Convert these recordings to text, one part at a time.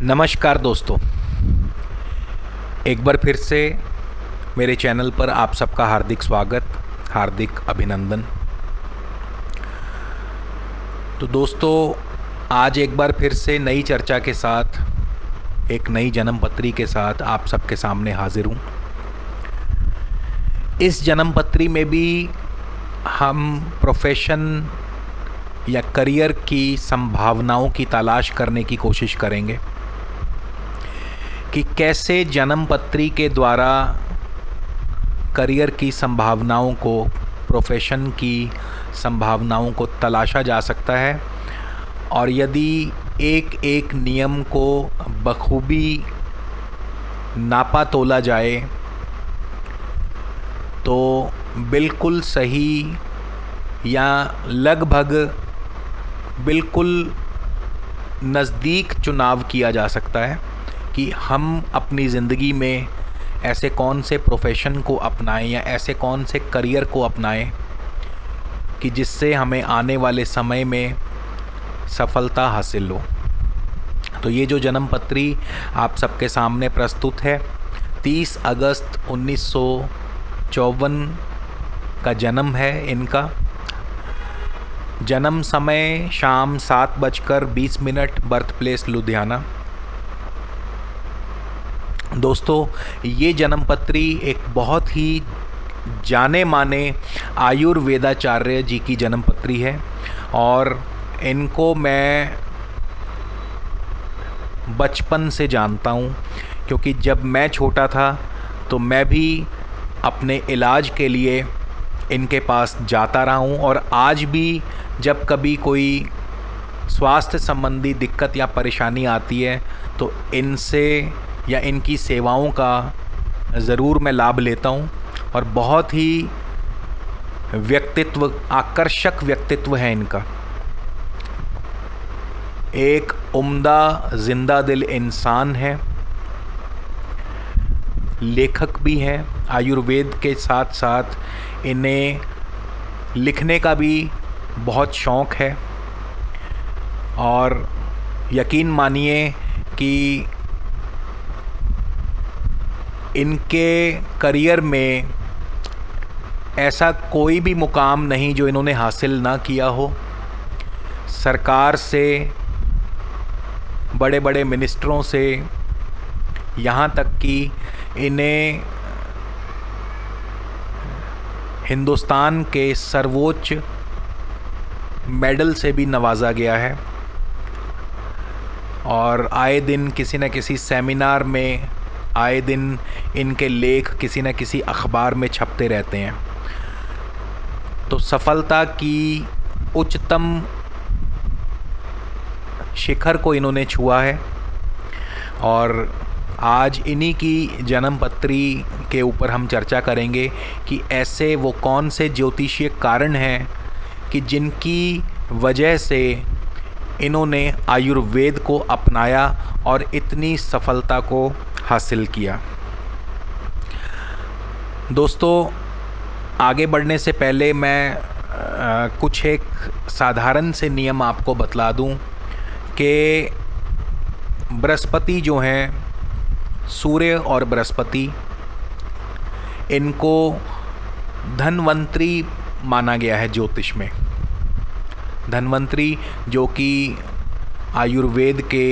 नमस्कार दोस्तों, एक बार फिर से मेरे चैनल पर आप सबका हार्दिक स्वागत, हार्दिक अभिनंदन। तो दोस्तों, आज एक बार फिर से नई चर्चा के साथ, एक नई जन्मपत्री के साथ आप सबके सामने हाजिर हूँ। इस जन्मपत्री में भी हम प्रोफेशन या करियर की संभावनाओं की तलाश करने की कोशिश करेंगे कि कैसे जन्मपत्री के द्वारा करियर की संभावनाओं को, प्रोफेशन की संभावनाओं को तलाशा जा सकता है, और यदि एक एक नियम को बखूबी नापा तोला जाए तो बिल्कुल सही या लगभग बिल्कुल नज़दीक चुनाव किया जा सकता है कि हम अपनी ज़िंदगी में ऐसे कौन से प्रोफेशन को अपनाएं या ऐसे कौन से करियर को अपनाएं कि जिससे हमें आने वाले समय में सफलता हासिल हो। तो ये जो जन्मपत्री आप सबके सामने प्रस्तुत है, 30 अगस्त 1954 का जन्म है इनका। जन्म समय शाम 7:20, बर्थ प्लेस लुधियाना। दोस्तों, ये जन्मपत्री एक बहुत ही जाने माने आयुर्वेदाचार्य जी की जन्मपत्री है, और इनको मैं बचपन से जानता हूँ, क्योंकि जब मैं छोटा था तो मैं भी अपने इलाज के लिए इनके पास जाता रहा हूँ, और आज भी जब कभी कोई स्वास्थ्य संबंधी दिक्कत या परेशानी आती है तो इनसे या इनकी सेवाओं का ज़रूर मैं लाभ लेता हूँ। और बहुत ही आकर्षक व्यक्तित्व है इनका। एक उम्दा जिंदा दिल इंसान है, लेखक भी हैं। आयुर्वेद के साथ साथ इन्हें लिखने का भी बहुत शौक़ है, और यकीन मानिए कि इनके करियर में ऐसा कोई भी मुकाम नहीं जो इन्होंने हासिल ना किया हो। सरकार से, बड़े बड़े मिनिस्टरों से, यहाँ तक कि इन्हें हिंदुस्तान के सर्वोच्च मेडल से भी नवाजा गया है, और आए दिन किसी न किसी सेमिनार में, आए दिन इनके लेख किसी न किसी अखबार में छपते रहते हैं। तो सफलता की उच्चतम शिखर को इन्होंने छुआ है, और आज इन्हीं की जन्मपत्री के ऊपर हम चर्चा करेंगे कि ऐसे वो कौन से ज्योतिषीय कारण हैं कि जिनकी वजह से इन्होंने आयुर्वेद को अपनाया और इतनी सफलता को हासिल किया। दोस्तों, आगे बढ़ने से पहले मैं कुछ एक साधारण से नियम आपको बतला दूं कि बृहस्पति जो हैं, सूर्य और बृहस्पति, इनको धन्वंतरी माना गया है ज्योतिष में। धन्वंतरी जो कि आयुर्वेद के,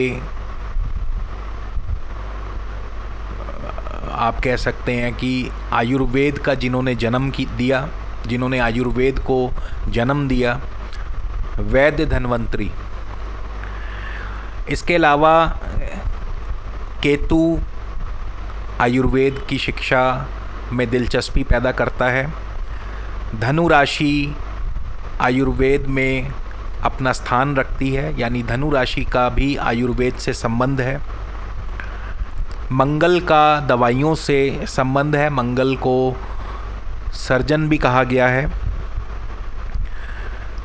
आप कह सकते हैं कि आयुर्वेद का जिन्होंने दिया, जिन्होंने आयुर्वेद को जन्म दिया, वैद्य धन्वंतरी। इसके अलावा केतु आयुर्वेद की शिक्षा में दिलचस्पी पैदा करता है। धनु राशि आयुर्वेद में अपना स्थान रखती है, यानी धनु राशि का भी आयुर्वेद से संबंध है। मंगल का दवाइयों से संबंध है, मंगल को सर्जन भी कहा गया है।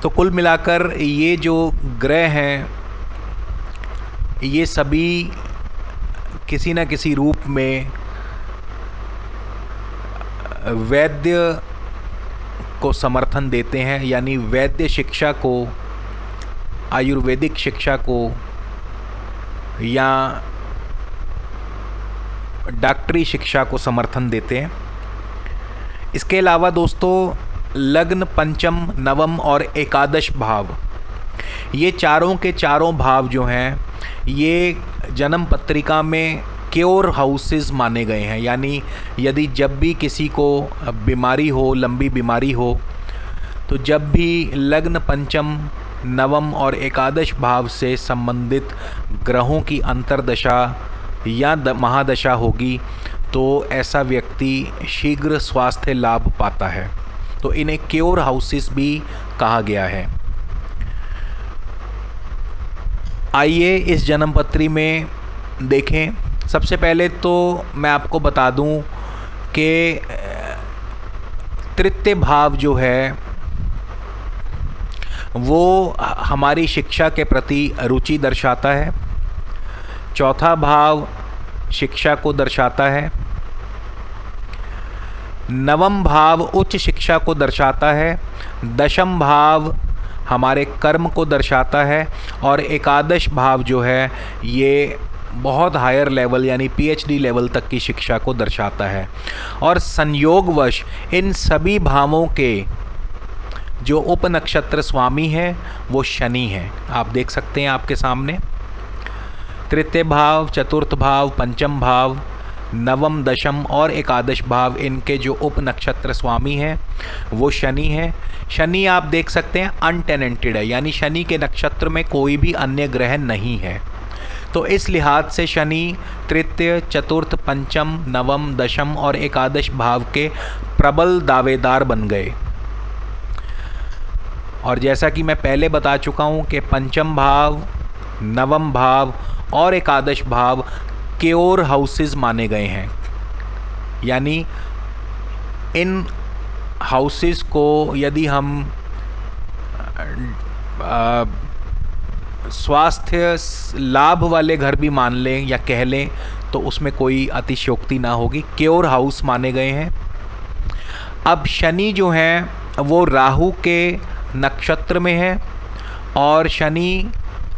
तो कुल मिलाकर ये जो ग्रह हैं, ये सभी किसी न किसी रूप में वैद्य को समर्थन देते हैं, यानी वैद्य शिक्षा को, आयुर्वेदिक शिक्षा को या डॉक्टरी शिक्षा को समर्थन देते हैं। इसके अलावा दोस्तों लग्न, पंचम, नवम और एकादश भाव, ये चारों के चारों भाव जो हैं ये जन्म पत्रिका में क्योर हाउसेस माने गए हैं। यानी यदि जब भी किसी को बीमारी हो, लंबी बीमारी हो, तो जब भी लग्न, पंचम, नवम और एकादश भाव से संबंधित ग्रहों की अंतर्दशा या महादशा होगी तो ऐसा व्यक्ति शीघ्र स्वास्थ्य लाभ पाता है। तो इन्हें क्योर हाउसेस भी कहा गया है। आइए इस जन्मपत्री में देखें। सबसे पहले तो मैं आपको बता दूं कि तृतीय भाव जो है वो हमारी शिक्षा के प्रति रुचि दर्शाता है। चौथा भाव शिक्षा को दर्शाता है। नवम भाव उच्च शिक्षा को दर्शाता है। दशम भाव हमारे कर्म को दर्शाता है। और एकादश भाव जो है ये बहुत हायर लेवल यानी पीएचडी लेवल तक की शिक्षा को दर्शाता है। और संयोगवश इन सभी भावों के जो उपनक्षत्र स्वामी है वो शनि है। आप देख सकते हैं आपके सामने तृतीय भाव, चतुर्थ भाव, पंचम भाव, नवम, दशम और एकादश भाव, इनके जो उपनक्षत्र स्वामी हैं वो शनि है। शनि आप देख सकते हैं अनटेनेंटेड है, यानी शनि के नक्षत्र में कोई भी अन्य ग्रह नहीं है। तो इस लिहाज से शनि तृतीय, चतुर्थ, पंचम, नवम, दशम और एकादश भाव के प्रबल दावेदार बन गए। और जैसा कि मैं पहले बता चुका हूँ कि पंचम भाव, नवम भाव और एकादश भाव क्योर हाउसेस माने गए हैं। यानी इन हाउसेस को यदि हम स्वास्थ्य लाभ वाले घर भी मान लें या कह लें तो उसमें कोई अतिशयोक्ति ना होगी। क्योर हाउस माने गए हैं। अब शनि जो है वो राहु के नक्षत्र में है और शनि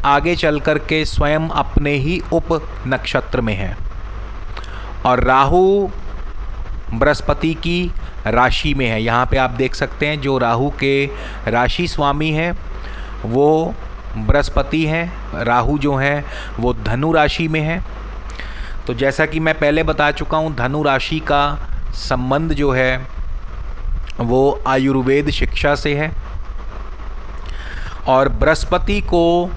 आगे चल कर के स्वयं अपने ही उप नक्षत्र में है। और राहु बृहस्पति की राशि में है। यहाँ पे आप देख सकते हैं जो राहु के राशि स्वामी हैं वो बृहस्पति हैं। राहु जो है वो धनु राशि में है। तो जैसा कि मैं पहले बता चुका हूँ, धनु राशि का संबंध जो है वो आयुर्वेद शिक्षा से है। और बृहस्पति को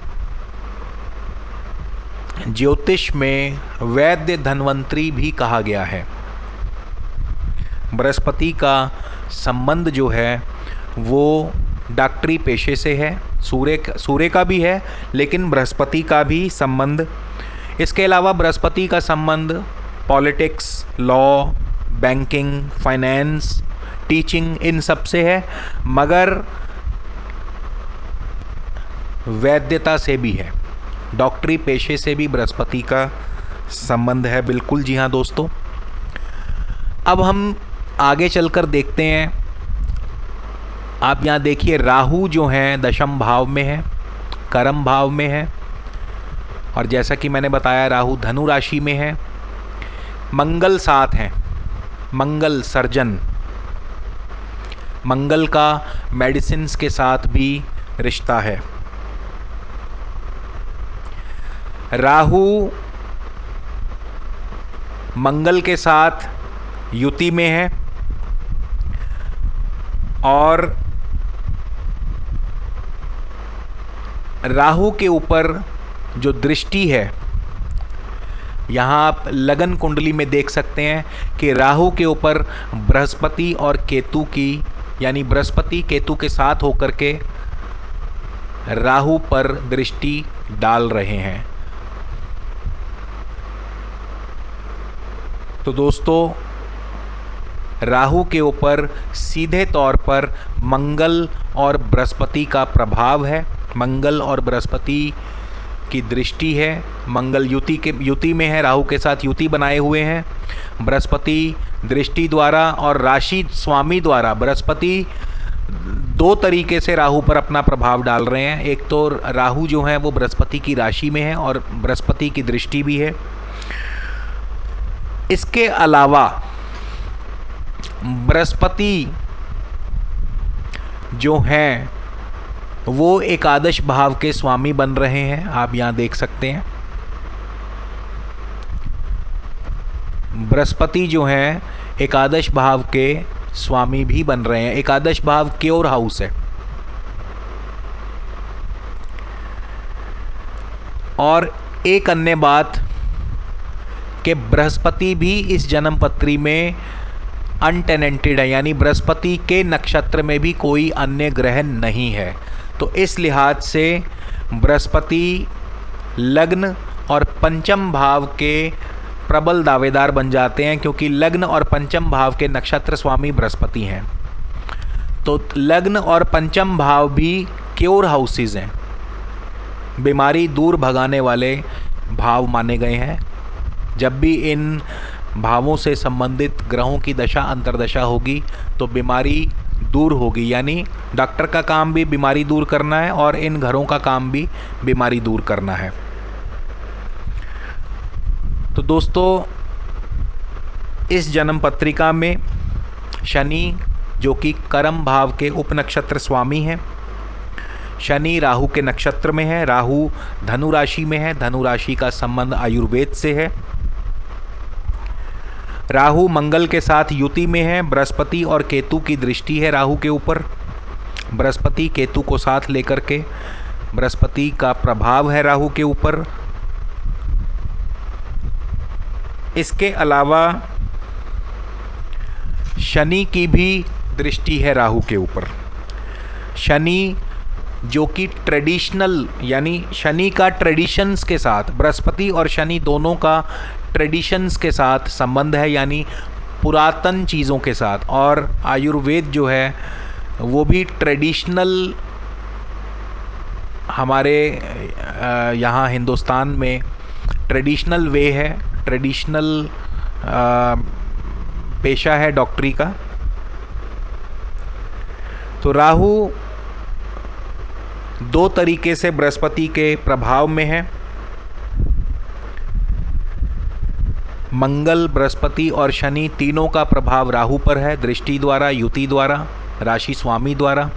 ज्योतिष में वैद्य धन्वंतरी भी कहा गया है। बृहस्पति का संबंध जो है वो डॉक्टरी पेशे से है। सूर्य का भी है लेकिन बृहस्पति का भी संबंध। इसके अलावा बृहस्पति का संबंध politics, law, banking, finance, teaching in सब से है, मगर वैद्यता से भी है। डॉक्टरी पेशे से भी बृहस्पति का संबंध है। बिल्कुल जी हाँ दोस्तों। अब हम आगे चलकर देखते हैं। आप यहाँ देखिए राहु जो है दशम भाव में है, कर्म भाव में है। और जैसा कि मैंने बताया राहु धनु राशि में है। मंगल साथ हैं, मंगल सर्जन, मंगल का मेडिसिन्स के साथ भी रिश्ता है। राहु मंगल के साथ युति में है और राहु के ऊपर जो दृष्टि है, यहाँ आप लगन कुंडली में देख सकते हैं कि राहु के ऊपर बृहस्पति और केतु की, यानी बृहस्पति केतु के साथ होकर के राहु पर दृष्टि डाल रहे हैं। तो दोस्तों राहु के ऊपर सीधे तौर पर मंगल और बृहस्पति का प्रभाव है। मंगल और बृहस्पति की दृष्टि है। मंगल युति में है, राहु के साथ युति बनाए हुए हैं। बृहस्पति दृष्टि द्वारा और राशि स्वामी द्वारा, बृहस्पति दो तरीके से राहु पर अपना प्रभाव डाल रहे हैं। एक तो राहु जो है वो बृहस्पति की राशि में है और बृहस्पति की दृष्टि भी है। इसके अलावा बृहस्पति जो हैं वो एकादश भाव के स्वामी बन रहे हैं, आप यहाँ देख सकते हैं। बृहस्पति जो हैं एकादश भाव के स्वामी भी बन रहे हैं। एकादश भाव क्योर हाउस है। और एक अन्य बात कि बृहस्पति भी इस जन्म पत्री में अनटेनेंटेड है, यानी बृहस्पति के नक्षत्र में भी कोई अन्य ग्रह नहीं है। तो इस लिहाज से बृहस्पति लग्न और पंचम भाव के प्रबल दावेदार बन जाते हैं, क्योंकि लग्न और पंचम भाव के नक्षत्र स्वामी बृहस्पति हैं। तो लग्न और पंचम भाव भी क्योर हाउसेस हैं, बीमारी दूर भगाने वाले भाव माने गए हैं। जब भी इन भावों से संबंधित ग्रहों की दशा अंतर्दशा होगी तो बीमारी दूर होगी, यानी डॉक्टर का काम भी बीमारी दूर करना है और इन घरों का काम भी बीमारी दूर करना है। तो दोस्तों, इस जन्म पत्रिका में शनि जो कि कर्म भाव के उपनक्षत्र स्वामी हैं, शनि राहु के नक्षत्र में है, राहु धनु राशि में है, धनु राशि का संबंध आयुर्वेद से है। राहु मंगल के साथ युति में है, बृहस्पति और केतु की दृष्टि है राहु के ऊपर। बृहस्पति केतु को साथ लेकर के बृहस्पति का प्रभाव है राहु के ऊपर। इसके अलावा शनि की भी दृष्टि है राहु के ऊपर। शनि जो कि ट्रेडिशनल, यानी शनि का ट्रेडिशंस के साथ, बृहस्पति और शनि दोनों का ट्रेडिशंस के साथ संबंध है, यानी पुरातन चीज़ों के साथ। और आयुर्वेद जो है वो भी ट्रेडिशनल, हमारे यहाँ हिंदुस्तान में ट्रेडिशनल वे है, ट्रेडिशनल पेशा है डॉक्टरी का। तो राहु दो तरीके से बृहस्पति के प्रभाव में है। मंगल, बृहस्पति और शनि तीनों का प्रभाव राहु पर है, दृष्टि द्वारा, युति द्वारा, राशि स्वामी द्वारा।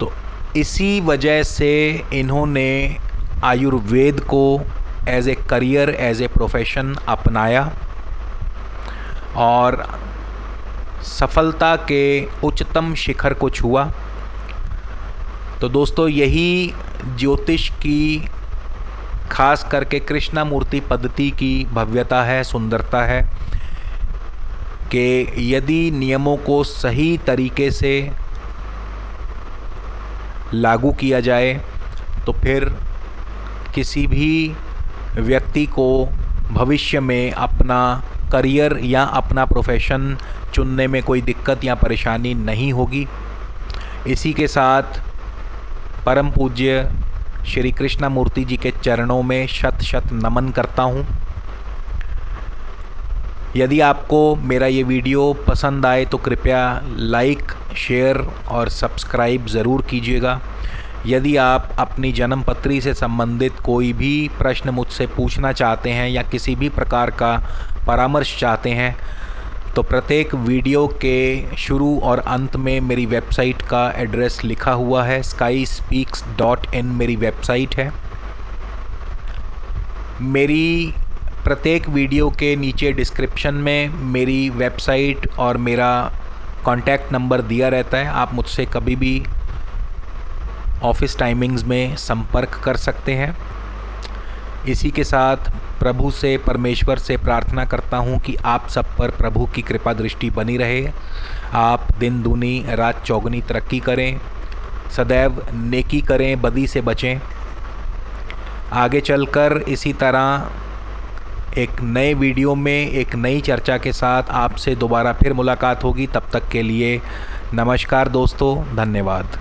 तो इसी वजह से इन्होंने आयुर्वेद को as a career, as a profession अपनाया और सफलता के उच्चतम शिखर को छुआ। तो दोस्तों, यही ज्योतिष की, खास करके कृष्णामूर्ति पद्धति की भव्यता है, सुंदरता है कि यदि नियमों को सही तरीके से लागू किया जाए तो फिर किसी भी व्यक्ति को भविष्य में अपना करियर या अपना प्रोफेशन चुनने में कोई दिक्कत या परेशानी नहीं होगी। इसी के साथ परम पूज्य श्री कृष्णामूर्ति जी के चरणों में शत शत नमन करता हूँ। यदि आपको मेरा ये वीडियो पसंद आए तो कृपया लाइक, शेयर और सब्सक्राइब ज़रूर कीजिएगा। यदि आप अपनी जन्म पत्री से संबंधित कोई भी प्रश्न मुझसे पूछना चाहते हैं या किसी भी प्रकार का परामर्श चाहते हैं तो प्रत्येक वीडियो के शुरू और अंत में मेरी वेबसाइट का एड्रेस लिखा हुआ है। skyspeaks.in मेरी वेबसाइट है। मेरी प्रत्येक वीडियो के नीचे डिस्क्रिप्शन में मेरी वेबसाइट और मेरा कॉन्टैक्ट नंबर दिया रहता है। आप मुझसे कभी भी ऑफिस टाइमिंग्स में संपर्क कर सकते हैं। इसी के साथ प्रभु से, परमेश्वर से प्रार्थना करता हूं कि आप सब पर प्रभु की कृपा दृष्टि बनी रहे। आप दिन दूनी रात चौगुनी तरक्की करें, सदैव नेकी करें, बदी से बचें। आगे चलकर इसी तरह एक नए वीडियो में एक नई चर्चा के साथ आपसे दोबारा फिर मुलाकात होगी। तब तक के लिए नमस्कार दोस्तों, धन्यवाद।